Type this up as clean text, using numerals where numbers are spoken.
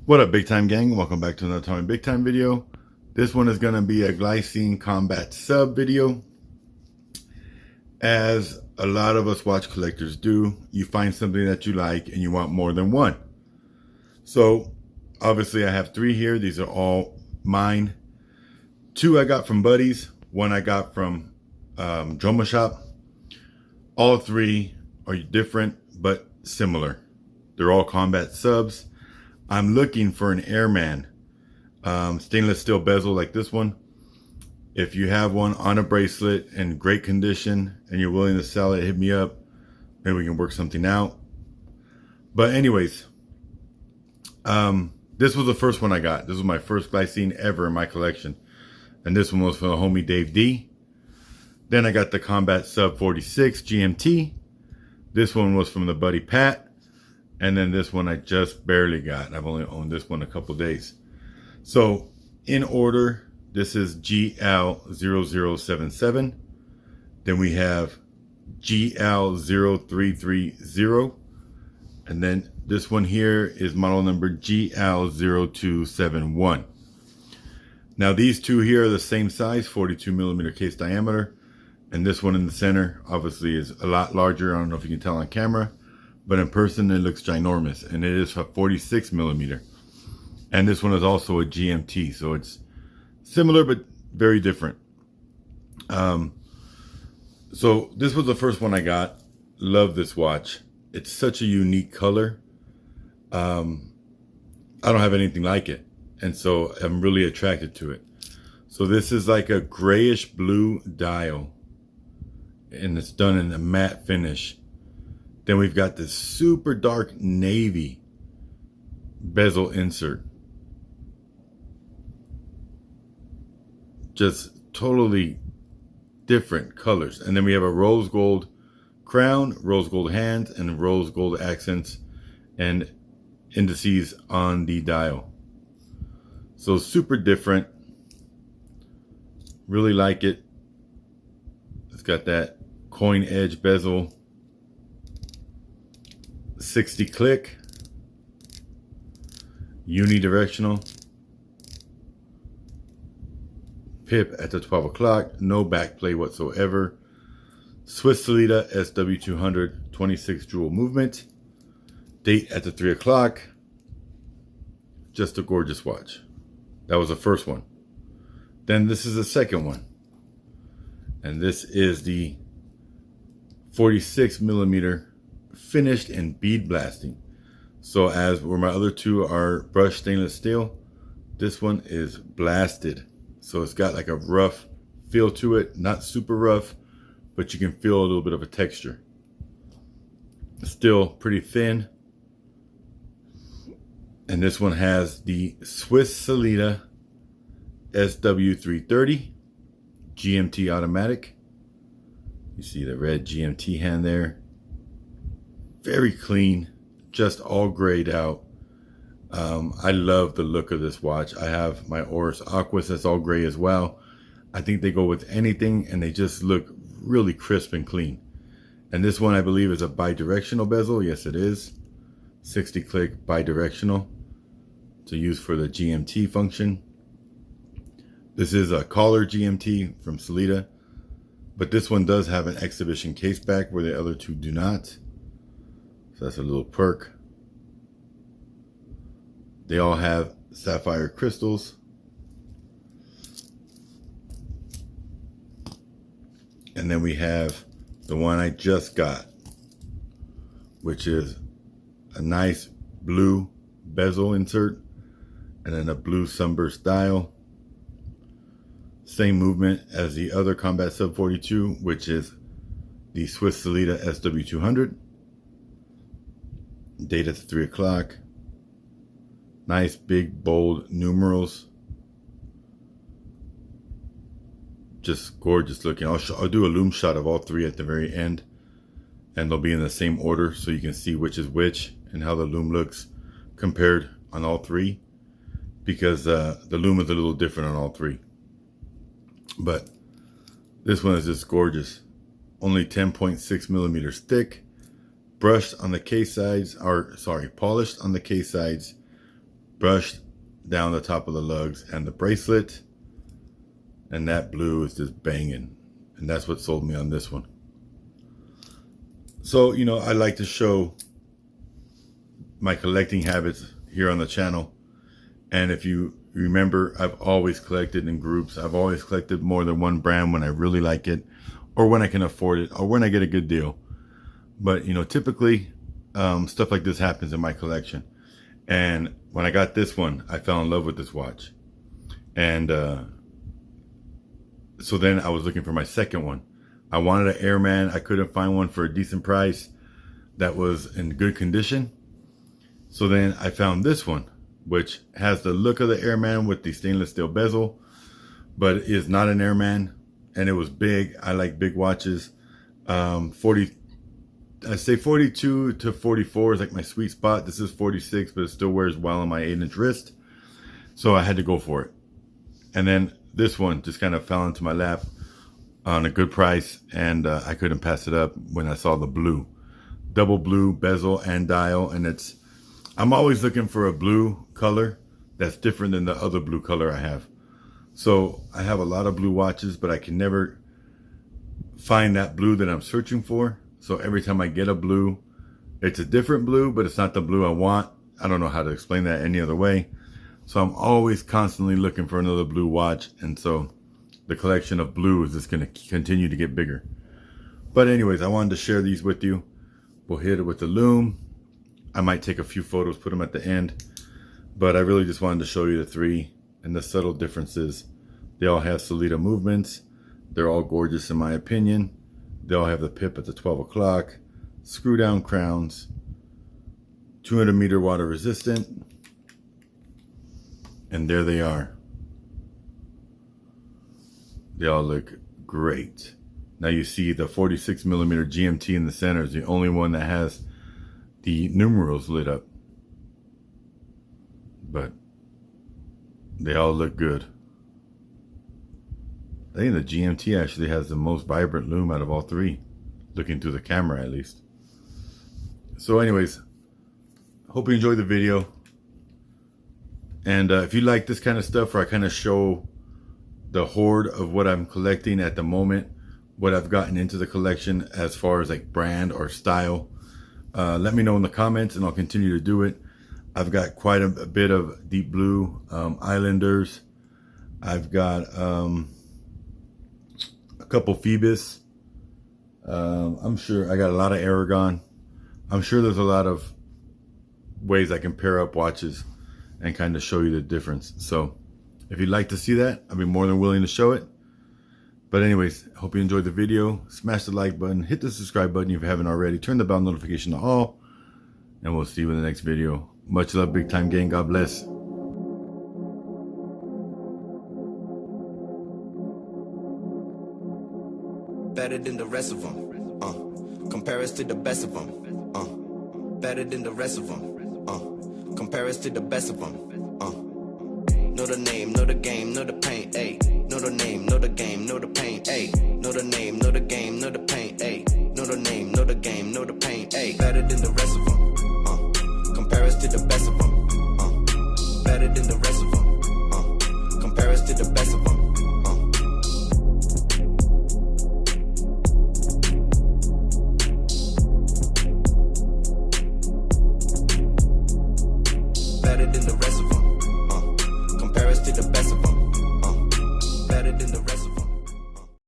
What up, big time gang? Welcome back to another Tommy Big Time video. This one is going to be a Glycine Combat Sub video. As a lot of us watch collectors do, you find something that you like and you want more than one. So obviously I have three here. These are all mine. Two I got from buddies. One I got from Droma Shop. All three are different but similar. They're all combat subs. I'm looking for an Airman stainless steel bezel like this one. If you have one on a bracelet in great condition and you're willing to sell it, hit me up. Maybe we can work something out. But anyways, this was the first one I got. This was my first Glycine ever in my collection. And this one was for the homie Dave D. Then I got the Combat Sub 46 GMT. This one was from the buddy Pat. And then this one I just barely got. I've only owned this one a couple days. So in order, this is GL0077. Then we have GL0330. And then this one here is model number GL0271. Now these two here are the same size, 42mm case diameter. And this one in the center obviously is a lot larger. I don't know if you can tell on camera, but in person it looks ginormous, and it is a 46mm. And this one is also a GMT, so it's similar but very different. So this was the first one I got. Love this watch. It's such a unique color. I don't have anything like it, and so I'm really attracted to it. So this is like a grayish blue dial, and it's done in a matte finish. Then we've got this super dark navy bezel insert. Just totally different colors. And then we have a rose gold crown, rose gold hands, and rose gold accents and indices on the dial. So super different. Really like it. It's got that coin edge bezel. 60 click, unidirectional, pip at the 12 o'clock, no back play whatsoever, Swiss Salida SW200 26 jewel movement, date at the 3 o'clock. Just a gorgeous watch. That was the first one. Then this is the second one, and this is the 46mm finished in bead blasting. So as where my other two are brushed stainless steel, this one is blasted. So it's got like a rough feel to it, not super rough, but you can feel a little bit of a texture. Still pretty thin. And this one has the Swiss Salida SW330 GMT automatic. You see the red GMT hand there. Very clean, just all grayed out. I love the look of this watch. I have my Oris Aquas that's all gray as well. I think they go with anything and they just look really crisp and clean. And this one I believe is a bi-directional bezel. Yes, it is. 60 click bi-directional to use for the GMT function. This is a collar GMT from Salida, but this one does have an exhibition case back where the other two do not. So that's a little perk. They all have sapphire crystals. And then we have the one I just got, which is a nice blue bezel insert and then a blue sunburst dial. Same movement as the other Combat Sub 42, which is the Swiss Salida SW200. Date at the 3 o'clock. Nice big bold numerals. Just gorgeous looking. I'll do a loom shot of all three at the very end, and they'll be in the same order so you can see which is which and how the loom looks compared on all three, because the loom is a little different on all three. But this one is just gorgeous. Only 10.6mm thick. Brushed on the case sides, or sorry, polished on the case sides, brushed down the top of the lugs and the bracelet, and that blue is just banging, and that's what sold me on this one. So, you know, I like to show my collecting habits here on the channel. And if you remember, I've always collected in groups. I've always collected more than one brand when I really like it, or when I can afford it, or when I get a good deal. But, you know, typically stuff like this happens in my collection. And when I got this one, I fell in love with this watch. And so then I was looking for my second one. I wanted an Airman. I couldn't find one for a decent price that was in good condition. So then I found this one, which has the look of the Airman with the stainless steel bezel, but it is not an Airman, and it was big. I like big watches. I say 42 to 44 is like my sweet spot. This is 46, but it still wears well on my 8-inch wrist. So I had to go for it. And then this one just kind of fell into my lap on a good price, and I couldn't pass it up when I saw the blue. Double blue bezel and dial, and I'm always looking for a blue color that's different than the other blue color I have. So I have a lot of blue watches, but I can never find that blue that I'm searching for. So every time I get a blue, it's a different blue, but it's not the blue I want. I don't know how to explain that any other way. So I'm always constantly looking for another blue watch. And so the collection of blue is just going to continue to get bigger. But anyways, I wanted to share these with you. We'll hit it with the lume. I might take a few photos, put them at the end. But I really just wanted to show you the three and the subtle differences. They all have Solita movements. They're all gorgeous in my opinion. They all have the pip at the 12 o'clock, screw down crowns, 200 meter water resistant, and there they are. They all look great. Now you see the 46 millimeter GMT in the center is the only one that has the numerals lit up, but they all look good. I think the GMT actually has the most vibrant lume out of all three, looking through the camera at least. So anyways, hope you enjoyed the video. And if you like this kind of stuff where I kind of show the horde of what I'm collecting at the moment, what I've gotten into the collection as far as like brand or style, let me know in the comments and I'll continue to do it. I've got quite a bit of deep blue Islanders. I've got couple Phoebus. I'm sure I got a lot of Aragon. I'm sure there's a lot of ways I can pair up watches and kind of show you the difference. So if you'd like to see that, I'd be more than willing to show it. But anyways, hope you enjoyed the video. Smash the like button, hit the subscribe button if you haven't already, turn the bell notification to all, and we'll see you in the next video. Much love, big time gang. God bless. Better than the rest of them. Compare us to the best of them. Better than the rest of them. Compare us to the best of them. Know the name, know the game, know the pain, ayy. Know the name, know the game, know the pain, ayy. Know the name, know the game, know the pain, ayy. Know the name, know the game, know the pain, ayy. Better than the rest of them. Compare us to the best of them. Better than the rest of them. Compare us to the best of them. Better than the rest of them. Compare us to the best